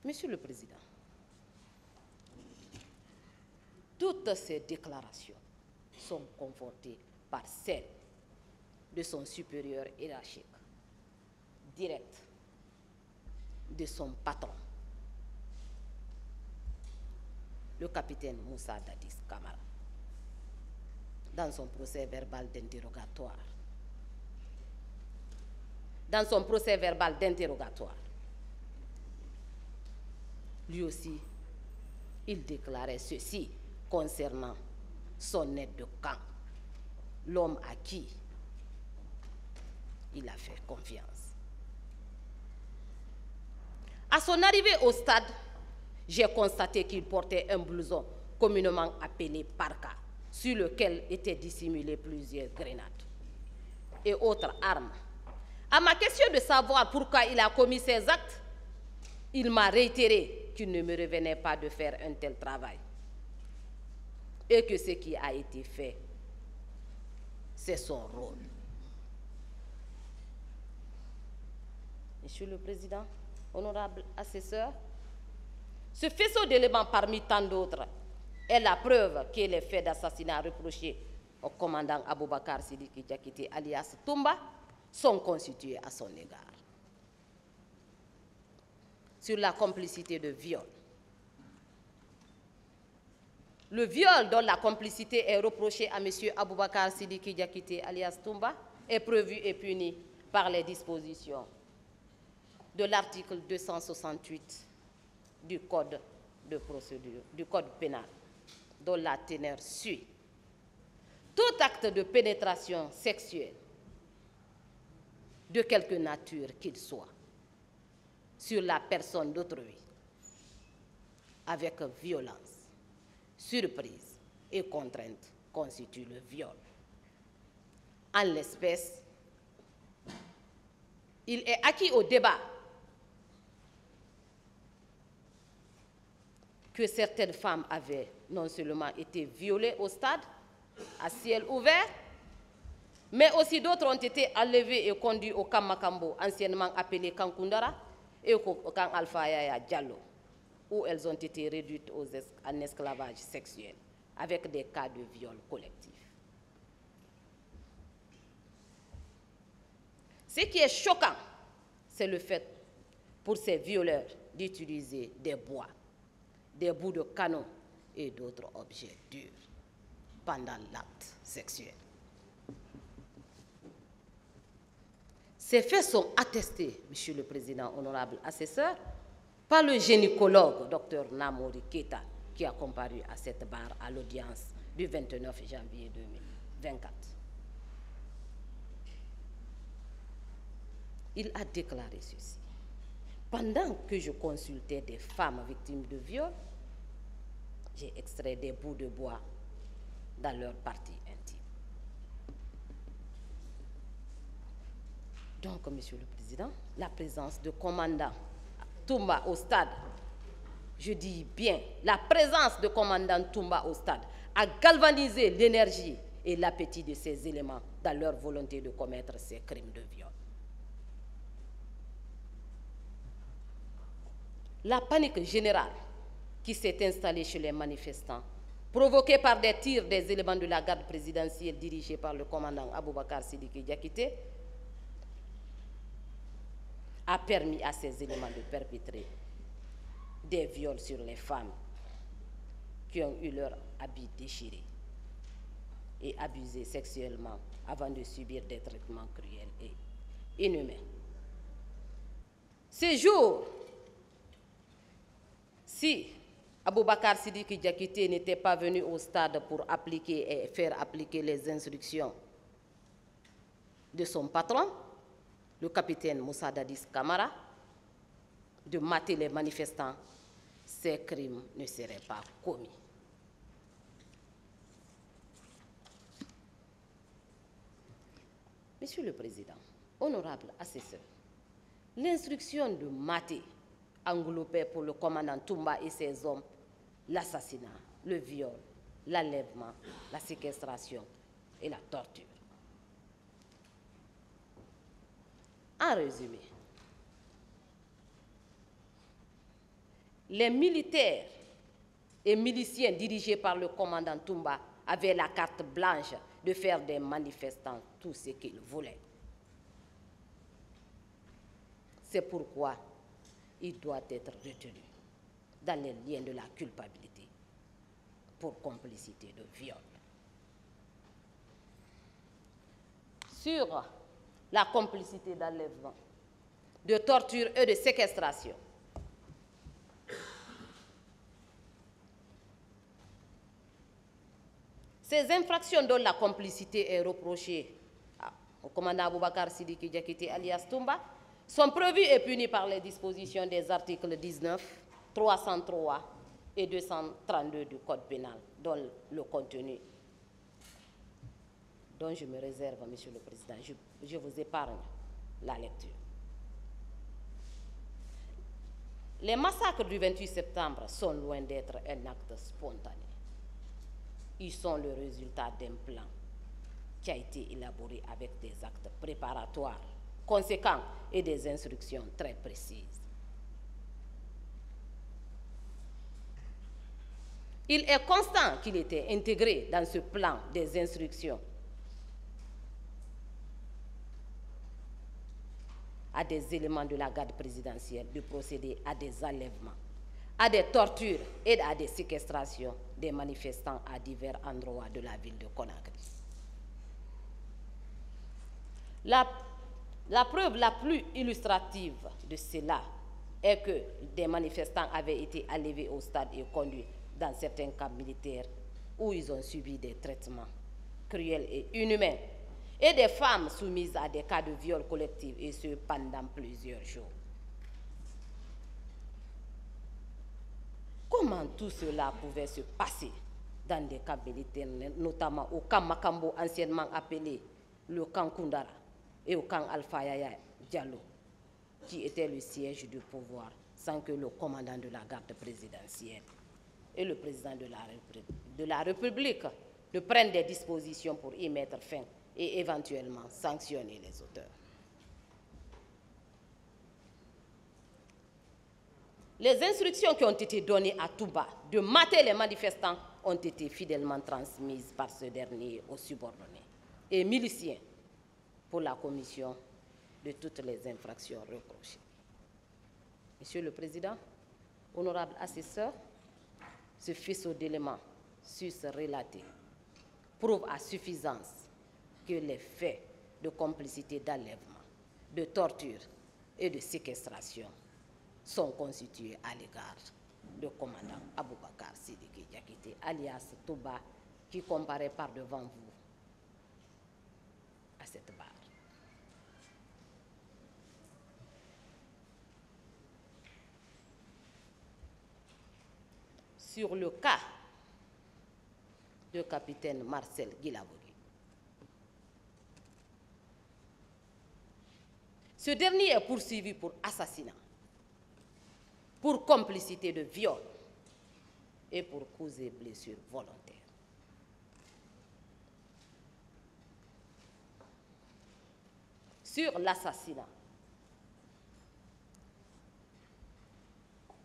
Monsieur le Président, toutes ces déclarations sont confortées par celles de son supérieur hiérarchique, direct, de son patron, le capitaine Moussa Dadis Camara, dans son procès verbal d'interrogatoire. Dans son procès verbal d'interrogatoire, lui aussi, il déclarait ceci concernant son aide de camp, l'homme à qui il a fait confiance. À son arrivée au stade, j'ai constaté qu'il portait un blouson communément appelé parka, sur lequel étaient dissimulées plusieurs grenades et autres armes. À ma question de savoir pourquoi il a commis ces actes, il m'a réitéré qu'il ne me revenait pas de faire un tel travail et que ce qui a été fait, c'est son rôle. Monsieur le Président, honorable assesseur, ce faisceau d'éléments parmi tant d'autres est la preuve que les faits d'assassinat reprochés au commandant Aboubakar Sidiki Diakité alias Toumba sont constitués à son égard. Sur la complicité de viol. Le viol dont la complicité est reprochée à M. Aboubakar Sidiki Diakité alias Toumba est prévu et puni par les dispositions de l'article 268 du Code de procédure, du Code pénal, dont la teneur suit. Tout acte de pénétration sexuelle, de quelque nature qu'il soit, sur la personne d'autrui, avec violence, surprise et contrainte, constitue le viol. En l'espèce, il est acquis au débat que certaines femmes avaient non seulement été violées au stade, à ciel ouvert, mais aussi d'autres ont été enlevées et conduites au camp Makambo, anciennement appelé Kankundara, et au camp Alpha Yaya Diallo, où elles ont été réduites en esclavage sexuel, avec des cas de viol collectif. Ce qui est choquant, c'est le fait pour ces violeurs d'utiliser des bois, des bouts de canon et d'autres objets durs pendant l'acte sexuel. Ces faits sont attestés, Monsieur le Président, honorable assesseur, par le gynécologue Dr Namouri Keita, qui a comparu à cette barre à l'audience du 29 janvier 2024. Il a déclaré ceci. Pendant que je consultais des femmes victimes de viol, j'ai extrait des bouts de bois dans leur partie intime. Donc, Monsieur le Président, la présence de commandant Toumba au stade, je dis bien, la présence de commandant Toumba au stade a galvanisé l'énergie et l'appétit de ces éléments dans leur volonté de commettre ces crimes de viol. La panique générale qui s'est installée chez les manifestants, provoquée par des tirs des éléments de la garde présidentielle dirigés par le commandant Aboubakar Sidiki Diakité, a permis à ces éléments de perpétrer des viols sur les femmes qui ont eu leur habit déchiré et abusé sexuellement avant de subir des traitements cruels et inhumains. Ces jours, si Aboubakar Sidiki Diakité n'était pas venu au stade pour appliquer et faire appliquer les instructions de son patron, le capitaine Moussa Dadis Camara, de mater les manifestants, ces crimes ne seraient pas commis. Monsieur le Président, honorable assesseur, l'instruction de mater englobait pour le commandant Toumba et ses hommes l'assassinat, le viol, l'enlèvement, la séquestration et la torture. En résumé, Les militaires et miliciens dirigés par le commandant Toumba avaient la carte blanche de faire des manifestants tout ce qu'ils voulaient. C'est pourquoi il doit être retenu dans les liens de la culpabilité pour complicité de viol. Sur la complicité d'enlèvement, de torture et de séquestration, ces infractions dont la complicité est reprochée au commandant Aboubakar Sidiki Diakité alias Toumba sont prévues et punies par les dispositions des articles 19, 303 et 232 du Code pénal, dont le contenu, dont je me réserve, Monsieur le Président, je vous épargne la lecture. Les massacres du 28 septembre sont loin d'être un acte spontané. Ils sont le résultat d'un plan qui a été élaboré avec des actes préparatoires conséquents et des instructions très précises. Il est constant qu'il était intégré dans ce plan des instructions à des éléments de la garde présidentielle de procéder à des enlèvements, à des tortures et à des séquestrations des manifestants à divers endroits de la ville de Conakry. La preuve la plus illustrative de cela est que des manifestants avaient été enlevés au stade et conduits dans certains camps militaires où ils ont subi des traitements cruels et inhumains, et des femmes soumises à des cas de viol collectif, et ce pendant plusieurs jours. Comment tout cela pouvait se passer dans des camps militaires, notamment au camp Makambo, anciennement appelé le camp Koundara, et au camp Alpha Yaya Diallo, qui était le siège du pouvoir, sans que le commandant de la garde présidentielle et le président de la République ne prennent des dispositions pour y mettre fin et éventuellement sanctionner les auteurs. Les instructions qui ont été données à Touba de mater les manifestants ont été fidèlement transmises par ce dernier aux subordonnés et miliciens pour la commission de toutes les infractions reprochées. Monsieur le Président, honorable assesseur, ce faisceau d'éléments sus-relatés prouve à suffisance que les faits de complicité d'enlèvement, de torture et de séquestration sont constitués à l'égard du commandant Aboubakar Sidiki Diakité, alias Touba, qui comparaît par devant vous à cette barre. Sur le cas du capitaine Marcel Guilavogui, ce dernier est poursuivi pour assassinat, pour complicité de viol et pour causes et blessures volontaires. Sur l'assassinat,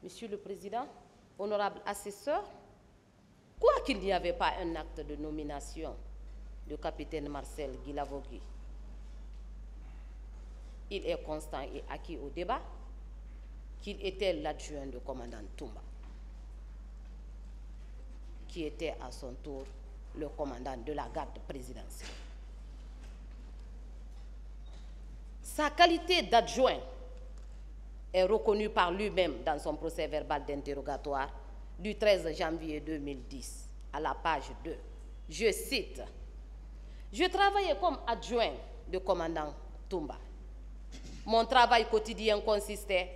Monsieur le Président, honorable assesseur, quoiqu'il n'y avait pas un acte de nomination du capitaine Marcel Guilavogui, il est constant et acquis au débat qu'il était l'adjoint du commandant Toumba, qui était à son tour le commandant de la garde présidentielle. Sa qualité d'adjoint est reconnue par lui-même dans son procès verbal d'interrogatoire du 13 janvier 2010, à la page 2. Je cite: « Je travaillais comme adjoint du commandant Toumba. Mon travail quotidien consistait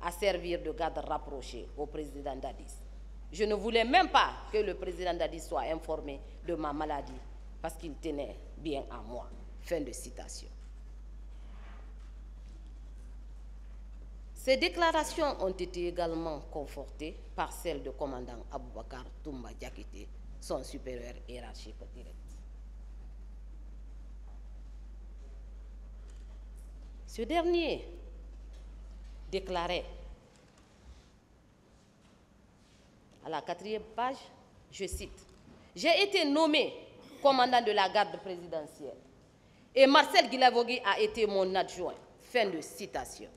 à servir de garde rapproché au président Dadis. Je ne voulais même pas que le président Dadis soit informé de ma maladie parce qu'il tenait bien à moi. » Fin de citation. Ces déclarations ont été également confortées par celles du commandant Aboubakar Toumba Diakité, son supérieur hiérarchique direct. Ce dernier déclarait À la 4e page, je cite, « J'ai été nommé commandant de la garde présidentielle et Marcel Guilavogui a été mon adjoint. » Fin de citation.